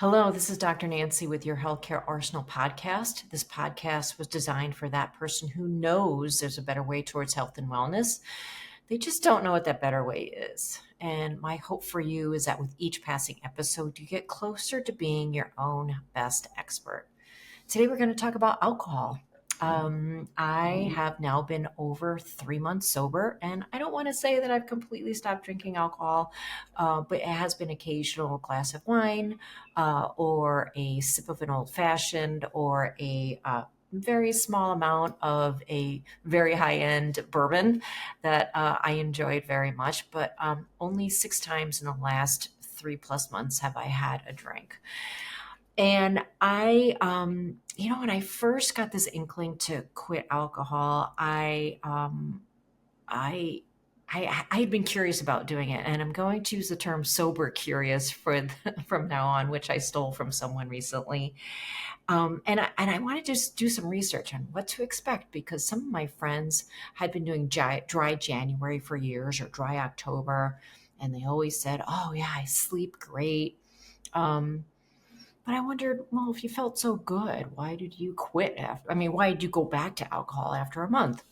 Hello, this is Dr. Nancy with your Healthcare Arsenal podcast. This podcast was designed for that person who knows there's a better way towards health and wellness. They just don't know what that better way is. And my hope for you is that with each passing episode, you get closer to being your own best expert. Today, we're going to talk about alcohol. I have now been over 3 months sober, and I don't want to say that I've completely stopped drinking alcohol, but it has been occasional glass of wine, or a sip of an old fashioned, or a very small amount of a very high end bourbon that I enjoyed very much. But only 6 times in the last 3+ months have I had a drink. And when I first got this inkling to quit alcohol, I, I had been curious about doing it, and I'm going to use the term sober curious from now on, which I stole from someone recently. And I wanted to just do some research on what to expect because some of my friends had been doing dry January for years or dry October, and they always said, "Oh yeah, I sleep great." Um, but I wondered, well, if you felt so good, why did you quit after? I mean, why did you go back to alcohol after a month?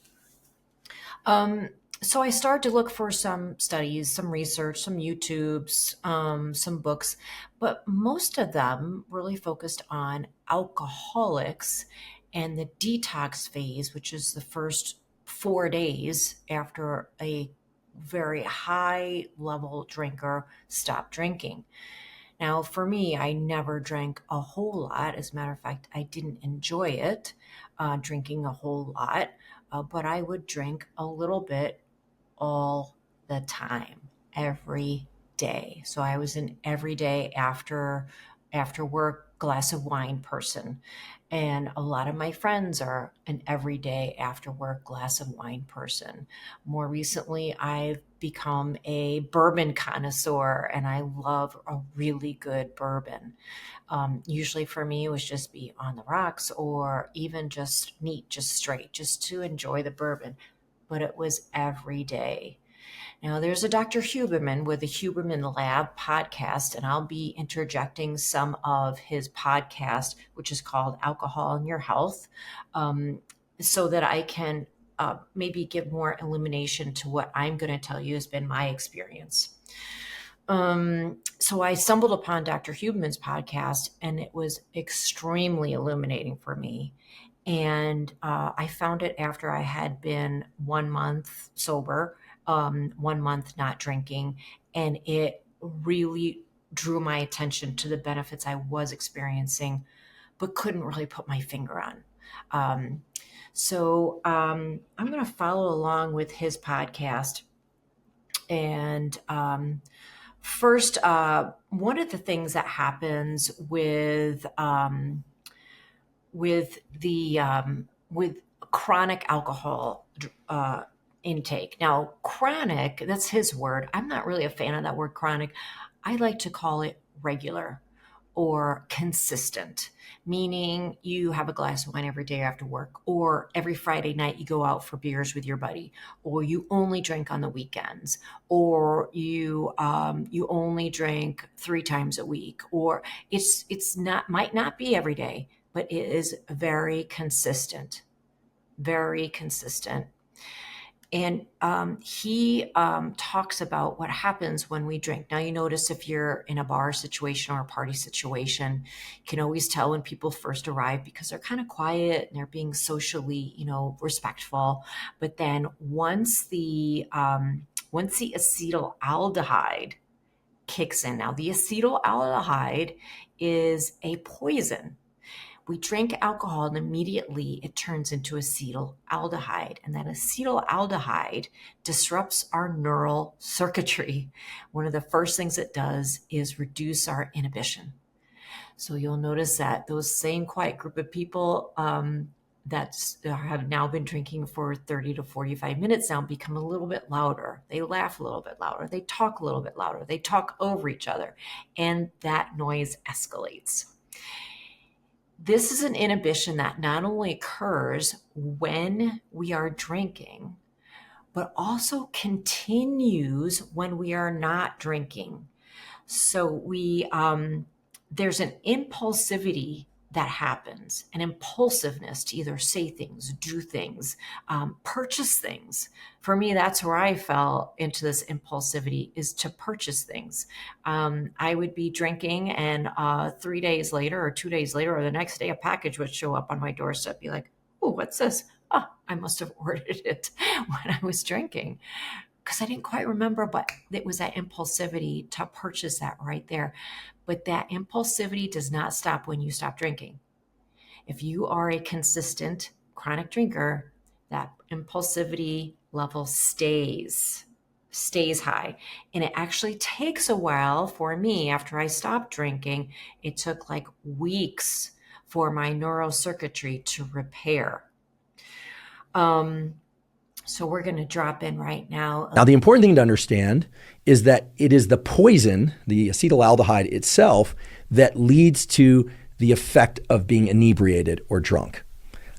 Um, so I started to look for some studies, some research, some YouTubes, some books, but most of them really focused on alcoholics and the detox phase, which is the first 4 days after a very high level drinker stopped drinking. Now, for me, I never drank a whole lot. As a matter of fact, I didn't enjoy it, drinking a whole lot, but I would drink a little bit all the time, every day. So I was an everyday after work glass of wine person. And a lot of my friends are an everyday after work glass of wine person. More recently, I've become a bourbon connoisseur and I love a really good bourbon. Usually for me, it was just be on the rocks or even just neat, just straight, just to enjoy the bourbon. But it was every day. Now, there's a Dr. Huberman with the Huberman Lab podcast, and I'll be interjecting some of his podcast, which is called Alcohol and Your Health, um, so that I can maybe give more illumination to what I'm going to tell you has been my experience. So I stumbled upon Dr. Huberman's podcast, and it was extremely illuminating for me. And I found it after I had been 1 month sober, 1 month not drinking, and it really drew my attention to the benefits I was experiencing, but couldn't really put my finger on. Um, so I'm going to follow along with his podcast. And first, one of the things that happens with chronic alcohol intake. Now, chronic, that's his word. I'm not really a fan of that word chronic. I like to call it regular or consistent, meaning you have a glass of wine every day after work, or every Friday night you go out for beers with your buddy, or you only drink on the weekends, or you only drink 3 times a week, or it's not might not be every day, but it is very consistent, very consistent. And he talks about what happens when we drink. Now, you notice if you're in a bar situation or a party situation, you can always tell when people first arrive because they're kind of quiet and they're being socially, respectful. But then once the acetaldehyde kicks in, now the acetaldehyde is a poison. We drink alcohol and immediately it turns into acetaldehyde. And that acetaldehyde disrupts our neural circuitry. One of the first things it does is reduce our inhibition. So you'll notice that those same quiet group of people that have now been drinking for 30 to 45 minutes now become a little bit louder. They laugh a little bit louder. They talk a little bit louder. They talk over each other. And that noise escalates. This is an inhibition that not only occurs when we are drinking, but also continues when we are not drinking. So there's an impulsivity that happens, an impulsiveness to either say things, do things, purchase things. For me, that's where I fell into this impulsivity, is to purchase things. I would be drinking, and 3 days later or 2 days later or the next day, a package would show up on my doorstep, be like, oh, what's this? Oh, I must have ordered it when I was drinking, because I didn't quite remember, but it was that impulsivity to purchase that right there. But that impulsivity does not stop when you stop drinking. If you are a consistent chronic drinker, that impulsivity level stays high. And it actually takes a while for me. After I stopped drinking, it took like weeks for my neurocircuitry to repair. So we're going to drop in right now. Now, the important thing to understand is that it is the poison, the acetaldehyde itself, that leads to the effect of being inebriated or drunk.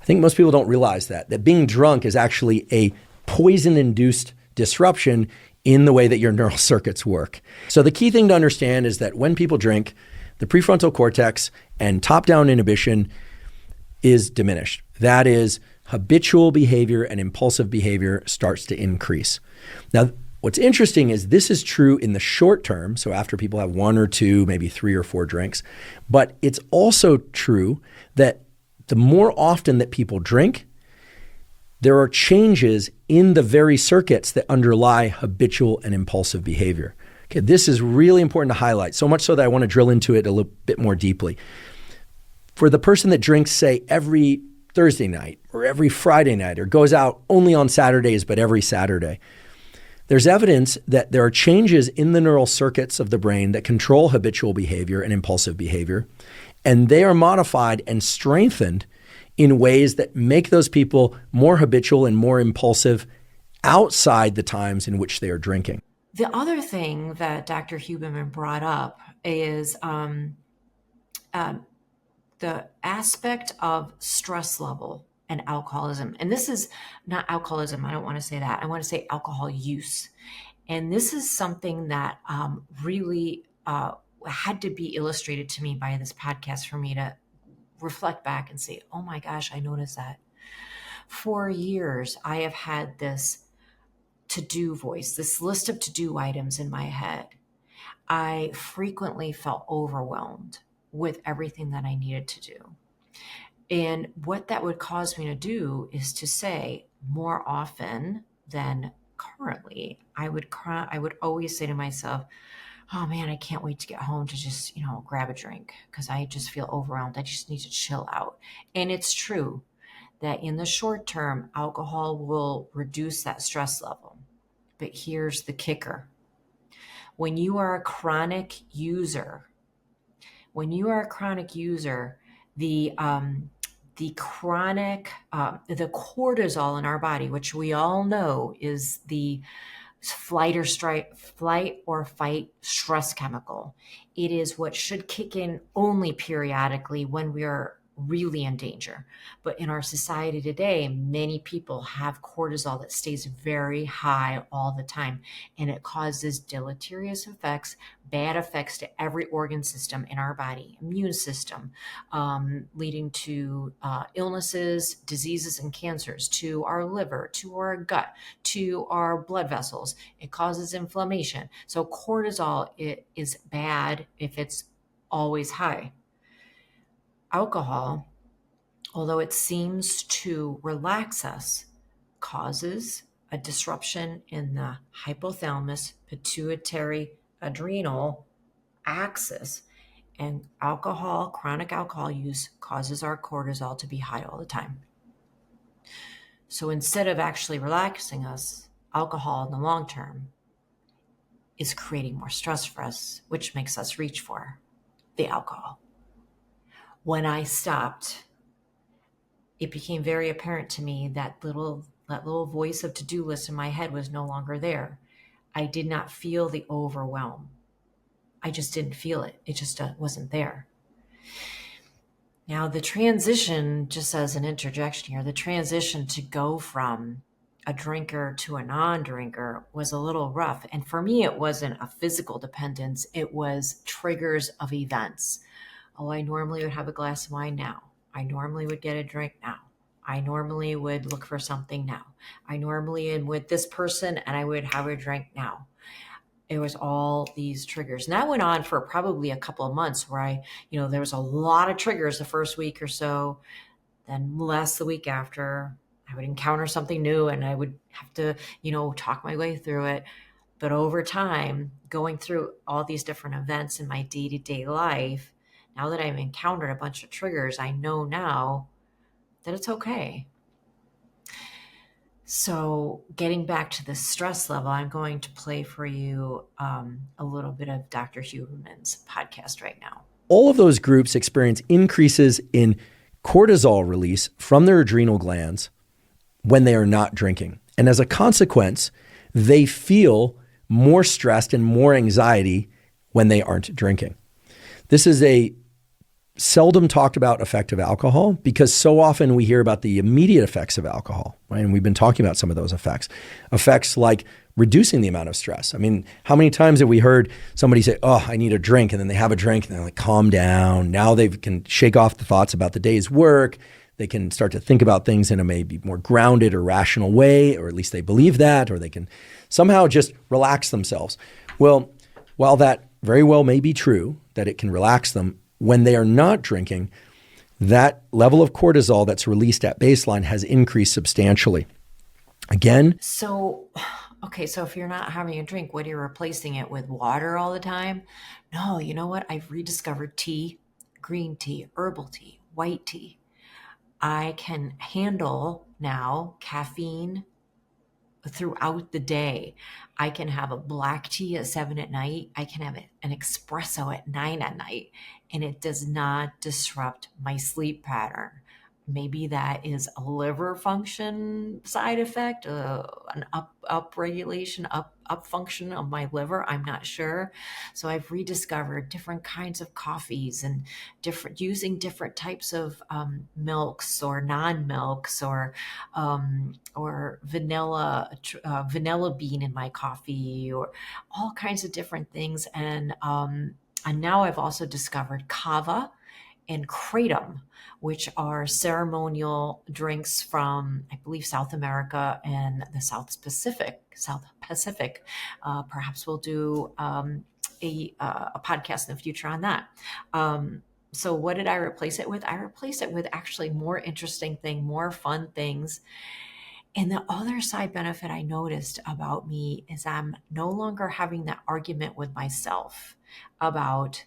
I think most people don't realize that being drunk is actually a poison-induced disruption in the way that your neural circuits work. So the key thing to understand is that when people drink, the prefrontal cortex and top-down inhibition is diminished. That is, habitual behavior and impulsive behavior starts to increase. Now, what's interesting is this is true in the short term, so after people have 1 or 2, maybe 3 or 4 drinks, but it's also true that the more often that people drink, there are changes in the very circuits that underlie habitual and impulsive behavior. Okay, this is really important to highlight, so much so that I want to drill into it a little bit more deeply. For the person that drinks, say, every Thursday night or every Friday night, or goes out only on Saturdays, but every Saturday, there's evidence that there are changes in the neural circuits of the brain that control habitual behavior and impulsive behavior, and they are modified and strengthened in ways that make those people more habitual and more impulsive outside the times in which they are drinking. The other thing that Dr. Huberman brought up is the aspect of stress level and alcoholism. And this is not alcoholism. I don't want to say that. I want to say alcohol use. And this is something that really had to be illustrated to me by this podcast for me to reflect back and say, oh my gosh, I noticed that. For years, I have had this to-do voice, this list of to-do items in my head. I frequently felt overwhelmed with everything that I needed to do. And what that would cause me to do is to say, more often than currently, I would always say to myself, oh man, I can't wait to get home to just, grab a drink, because I just feel overwhelmed. I just need to chill out. And it's true that in the short term, alcohol will reduce that stress level. But here's the kicker. When you are a chronic user, the cortisol in our body, which we all know is the flight or fight stress chemical, it is what should kick in only periodically when we are really in danger. But in our society today, many people have cortisol that stays very high all the time, and it causes deleterious effects, bad effects to every organ system in our body, immune system, leading to illnesses, diseases, and cancers, to our liver, to our gut, to our blood vessels. It causes inflammation. So cortisol is bad if it's always high. Alcohol, although it seems to relax us, causes a disruption in the hypothalamus pituitary adrenal axis. And chronic alcohol use causes our cortisol to be high all the time. So instead of actually relaxing us, alcohol in the long term is creating more stress for us, which makes us reach for the alcohol. When I stopped, it became very apparent to me that little voice of to-do list in my head was no longer there. I did not feel the overwhelm. I just didn't feel it. It just wasn't there. Now, the transition, just as an interjection here, the transition to go from a drinker to a non-drinker was a little rough. And for me, it wasn't a physical dependence. It was triggers of events. Oh, I normally would have a glass of wine now. I normally would get a drink now. I normally would look for something now. I normally am with this person and I would have a drink now. It was all these triggers. And that went on for probably a couple of months where there was a lot of triggers the first week or so, then less the week after. I would encounter something new and I would have to, talk my way through it. But over time, going through all these different events in my day-to-day life, now that I've encountered a bunch of triggers, I know now that it's okay. So, getting back to the stress level, I'm going to play for you a little bit of Dr. Huberman's podcast right now. All of those groups experience increases in cortisol release from their adrenal glands when they are not drinking. And as a consequence, they feel more stressed and more anxiety when they aren't drinking. This is a seldom talked about effect of alcohol because so often we hear about the immediate effects of alcohol, right? And we've been talking about some of those effects. Effects like reducing the amount of stress. I mean, how many times have we heard somebody say, oh, I need a drink, and then they have a drink and they're like, calm down. Now they can shake off the thoughts about the day's work. They can start to think about things in a maybe more grounded or rational way, or at least they believe that, or they can somehow just relax themselves. Well, while that very well may be true, that it can relax them, when they are not drinking, that level of cortisol that's released at baseline has increased substantially. Again. So if you're not having a drink, what are you replacing it with? Water all the time? No, you know what? I've rediscovered tea, green tea, herbal tea, white tea. I can handle now caffeine throughout the day. I can have a black tea at 7 at night. I can have an espresso at 9 at night, and it does not disrupt my sleep pattern. Maybe that is a liver function side effect, an up regulation, up function of my liver. I'm not sure. So I've rediscovered different kinds of coffees and using different types of milks or non-milks or vanilla bean in my coffee, or all kinds of different things. And now I've also discovered kava and kratom, which are ceremonial drinks from, I believe, South America and the South Pacific. Perhaps we'll do a podcast in the future on that. So what did I replace it with? I replaced it with actually more interesting thing, more fun things. And the other side benefit I noticed about me is I'm no longer having that argument with myself about,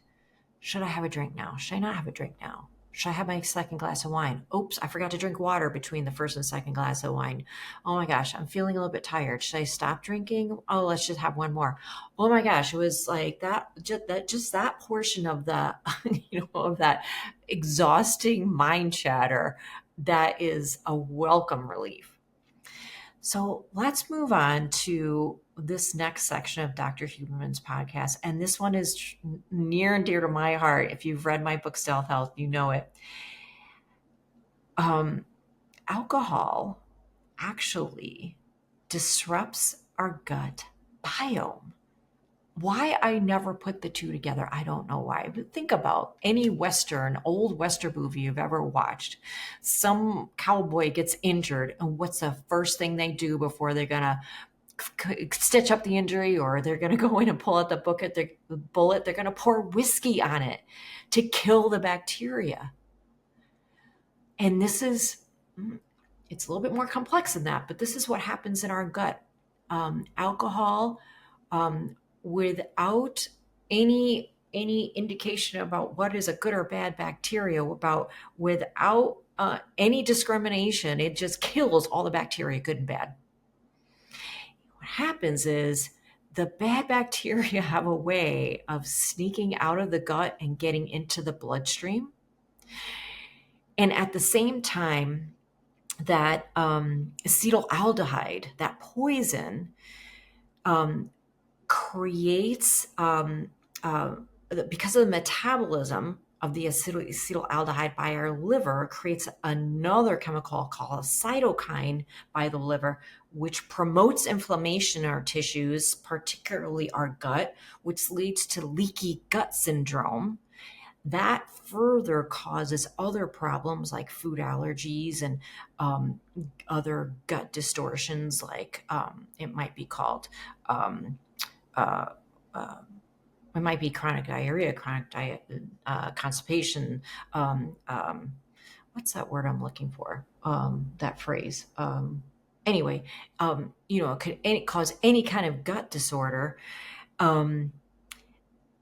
should I have a drink now? Should I not have a drink now? Should I have my second glass of wine? Oops, I forgot to drink water between the first and second glass of wine. Oh my gosh, I'm feeling a little bit tired. Should I stop drinking? Oh, let's just have one more. Oh my gosh, it was like that portion of the, of that exhausting mind chatter, that is a welcome relief. So let's move on to this next section of Dr. Huberman's podcast. And this one is near and dear to my heart. If you've read my book, Stealth Health, you know it. Alcohol actually disrupts our gut biome. Why I never put the two together, I don't know why. But think about any old Western movie you've ever watched. Some cowboy gets injured, and what's the first thing they do before they're going to stitch up the injury, or they're going to go in and pull out the bullet? They're going to pour whiskey on it to kill the bacteria. And it's a little bit more complex than that, but this is what happens in our gut. Alcohol, without any indication about what is a good or bad bacteria, without any discrimination, it just kills all the bacteria, good and bad. What happens is the bad bacteria have a way of sneaking out of the gut and getting into the bloodstream. And at the same time, that acetaldehyde, that poison, creates, because of the metabolism of the acetaldehyde by our liver creates another chemical called a cytokine by the liver, which promotes inflammation in our tissues, particularly our gut, which leads to leaky gut syndrome. That further causes other problems like food allergies and um, other gut distortions, like it might be called um, uh, uh, it might be chronic diarrhea, chronic constipation. Um, um, what's that word I'm looking for? That phrase. Anyway, it could cause any kind of gut disorder, um,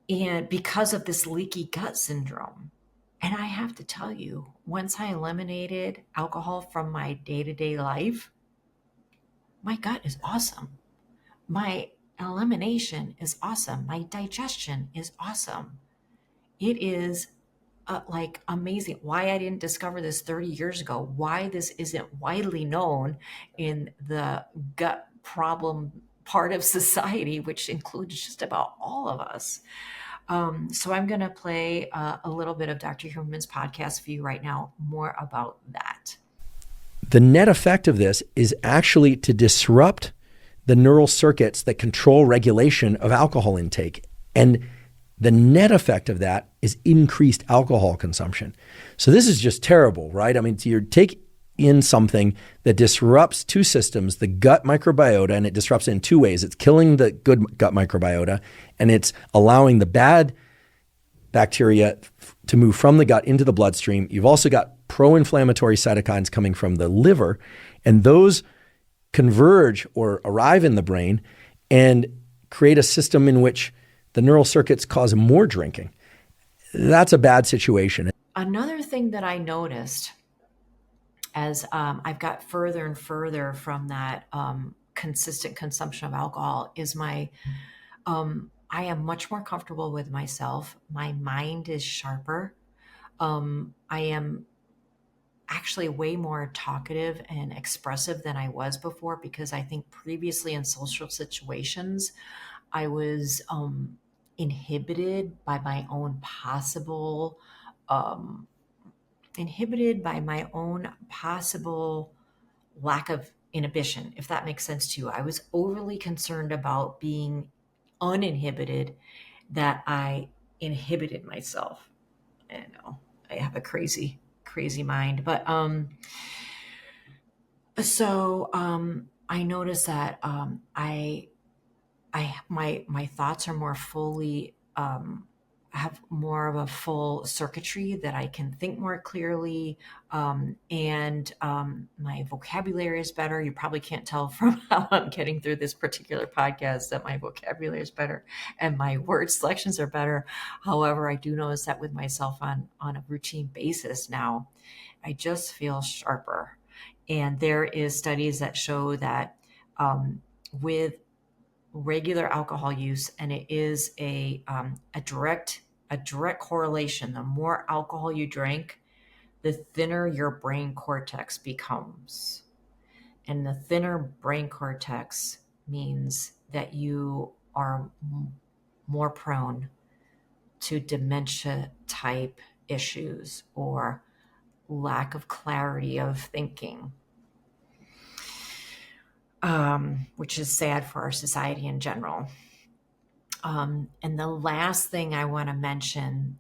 and because of this leaky gut syndrome. And I have to tell you, once I eliminated alcohol from my day to day life, my gut is awesome. My elimination is awesome. My digestion is awesome. It is like amazing. Why I didn't discover this 30 years ago, why this isn't widely known in the gut problem part of society, which includes just about all of us. So I'm going to play a little bit of Dr. Huberman's podcast for you right now, more about that. The net effect of this is actually to disrupt the neural circuits that control regulation of alcohol intake. And the net effect of that is increased alcohol consumption. So this is just terrible, right? I mean, you take in something that disrupts two systems, the gut microbiota, and it disrupts it in two ways. It's killing the good gut microbiota, and it's allowing the bad bacteria to move from the gut into the bloodstream. You've also got pro-inflammatory cytokines coming from the liver, and those converge or arrive in the brain and create a system in which the neural circuits cause more drinking. That's a bad situation. Another thing that I noticed as I've got further and further from that consistent consumption of alcohol is I am much more comfortable with myself. My mind is sharper. I am actually way more talkative and expressive than I was before, because I think previously in social situations, I was inhibited by my own possible um, lack of inhibition, if that makes sense to you. I was overly concerned about being uninhibited that I inhibited myself. I know I have a crazy mind, but I noticed that my thoughts are more fully have more of a full circuitry, that I can think more clearly, and my vocabulary is better. You probably can't tell from how I'm getting through this particular podcast that my vocabulary is better and my word selections are better. However, I do notice that with myself on a routine basis now, I just feel sharper. And there is studies that show that with regular alcohol use, and it is a direct correlation. The more alcohol you drink, the thinner your brain cortex becomes, and the thinner brain cortex means that you are more prone to dementia type issues or lack of clarity of thinking, which is sad for our society in general. And the last thing I want to mention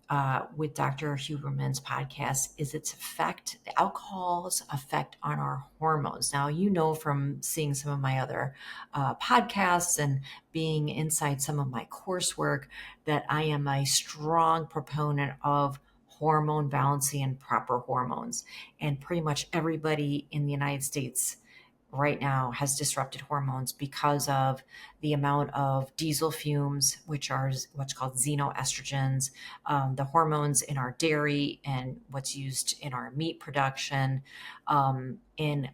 with Dr. Huberman's podcast is its effect, the alcohol's effect on our hormones. Now, you know from seeing some of my other podcasts and being inside some of my coursework that I am a strong proponent of hormone balancing and proper hormones. And pretty much everybody in the United States right now has disrupted hormones because of the amount of diesel fumes, which are what's called xenoestrogens, the hormones in our dairy and what's used in our meat production. And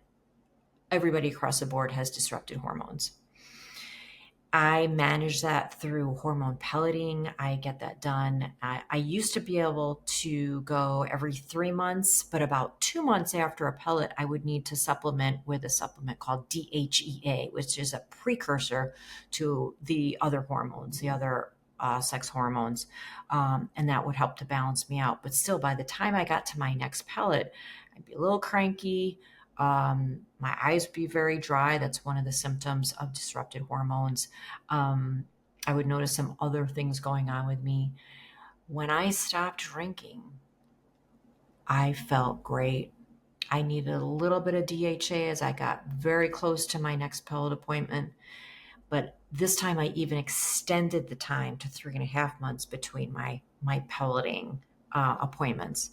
everybody across the board has disrupted hormones. I manage that through hormone pelleting. I get that done. I used to be able to go every 3 months, but about 2 months after a pellet, I would need to supplement with a supplement called DHEA, which is a precursor to the other hormones, the other sex hormones, and that would help to balance me out. But still, by the time I got to my next pellet, I'd be a little cranky. My eyes would be very dry. That's one of the symptoms of disrupted hormones. I would notice some other things going on with me. When I stopped drinking, I felt great. I needed a little bit of DHA as I got very close to my next pellet appointment. But this time I even extended the time to 3.5 months between my pelleting appointments.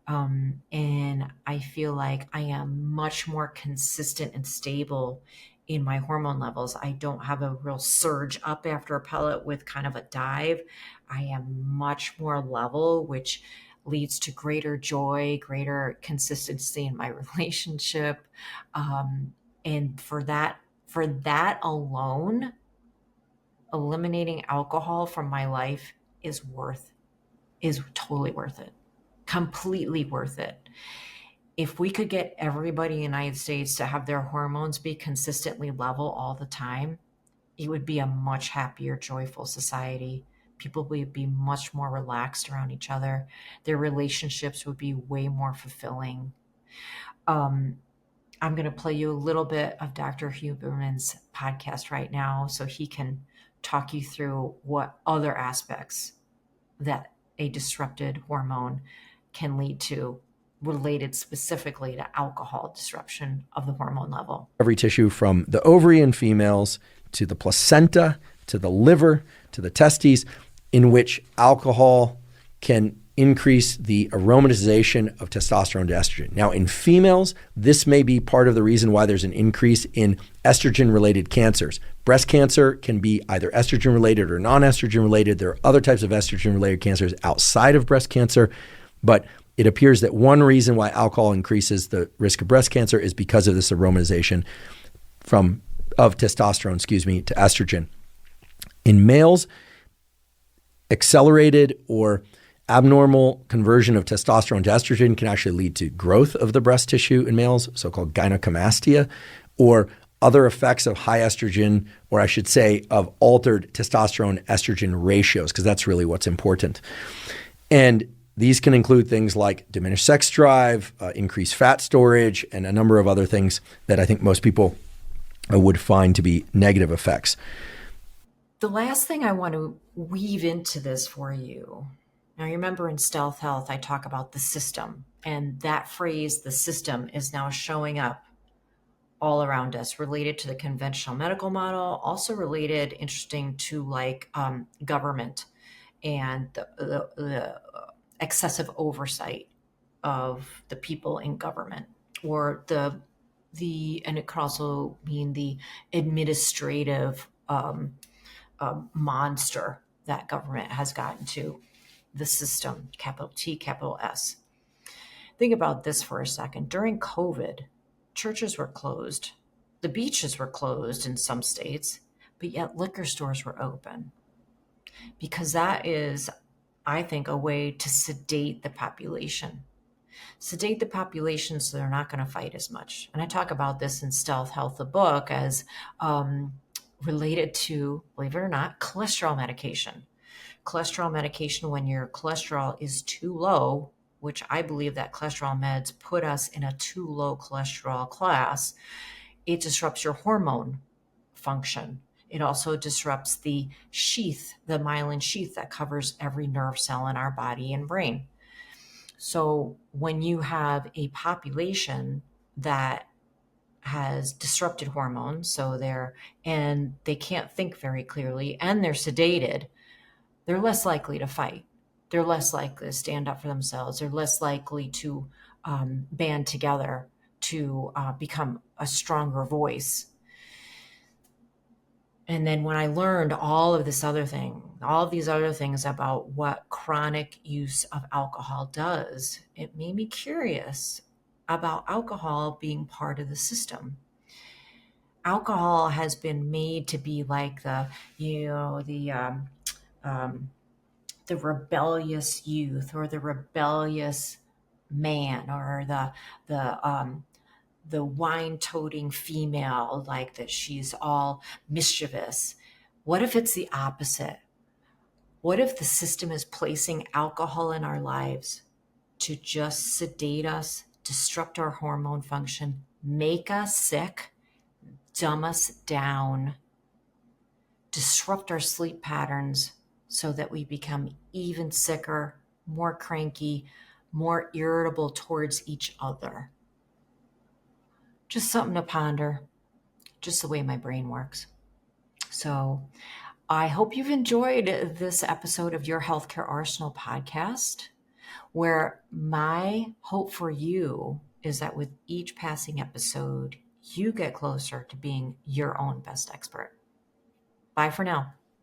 And I feel like I am much more consistent and stable in my hormone levels. I don't have a real surge up after a pellet with kind of a dive. I am much more level, which leads to greater joy, greater consistency in my relationship. And for that alone, eliminating alcohol from my life is totally worth it. Completely worth it. If we could get everybody in the United States to have their hormones be consistently level all the time, it would be a much happier, joyful society. People would be much more relaxed around each other. Their relationships would be way more fulfilling. Um, I'm going to play you a little bit of Dr. Huberman's podcast right now so he can talk you through what other aspects that a disrupted hormone can lead to related specifically to alcohol disruption of the hormone level. Every tissue from the ovary in females to the placenta to the liver to the testes, in which alcohol can increase the aromatization of testosterone to estrogen. Now, in females, this may be part of the reason why there's an increase in estrogen-related cancers. Breast cancer can be either estrogen-related or non-estrogen-related. There are other types of estrogen-related cancers outside of breast cancer, but it appears that one reason why alcohol increases the risk of breast cancer is because of this aromatization of testosterone, to estrogen. In males, accelerated or abnormal conversion of testosterone to estrogen can actually lead to growth of the breast tissue in males, so-called gynecomastia, or other effects of high estrogen, or I should say of altered testosterone estrogen ratios, because that's really what's important. And these can include things like diminished sex drive, increased fat storage, and a number of other things that I think most people would find to be negative effects. The last thing I want to weave into this for you. Now, you remember in Stealth Health, I talk about the system, and that phrase, the system, is now showing up all around us, related to the conventional medical model, also related, interesting, to government and the excessive oversight of the people in government, or and it could also mean the administrative monster that government has gotten to, the system, capital T, capital S. Think about this for a second. During COVID, churches were closed, the beaches were closed in some states, but yet liquor stores were open, because that is, I think, a way to sedate the population. Sedate the population so they're not going to fight as much. And I talk about this in Stealth Health, the book, as related to, believe it or not, cholesterol medication. Cholesterol medication, when your cholesterol is too low, which I believe that cholesterol meds put us in a too low cholesterol class, it disrupts your hormone function. It also disrupts the sheath, the myelin sheath that covers every nerve cell in our body and brain. So when you have a population that has disrupted hormones, and they can't think very clearly, and they're sedated, they're less likely to fight. They're less likely to stand up for themselves. They're less likely to band together to become a stronger voice. And then when I learned all of these other things about what chronic use of alcohol does, it made me curious about alcohol being part of the system. Alcohol has been made to be like the rebellious youth, or the rebellious man, or the wine-toting female, like that she's all mischievous. What if it's the opposite? What if the system is placing alcohol in our lives to just sedate us, disrupt our hormone function, make us sick, dumb us down, disrupt our sleep patterns so that we become even sicker, more cranky, more irritable towards each other? Just something to ponder, just the way my brain works. So I hope you've enjoyed this episode of your Healthcare Arsenal podcast, where my hope for you is that with each passing episode, you get closer to being your own best expert. Bye for now.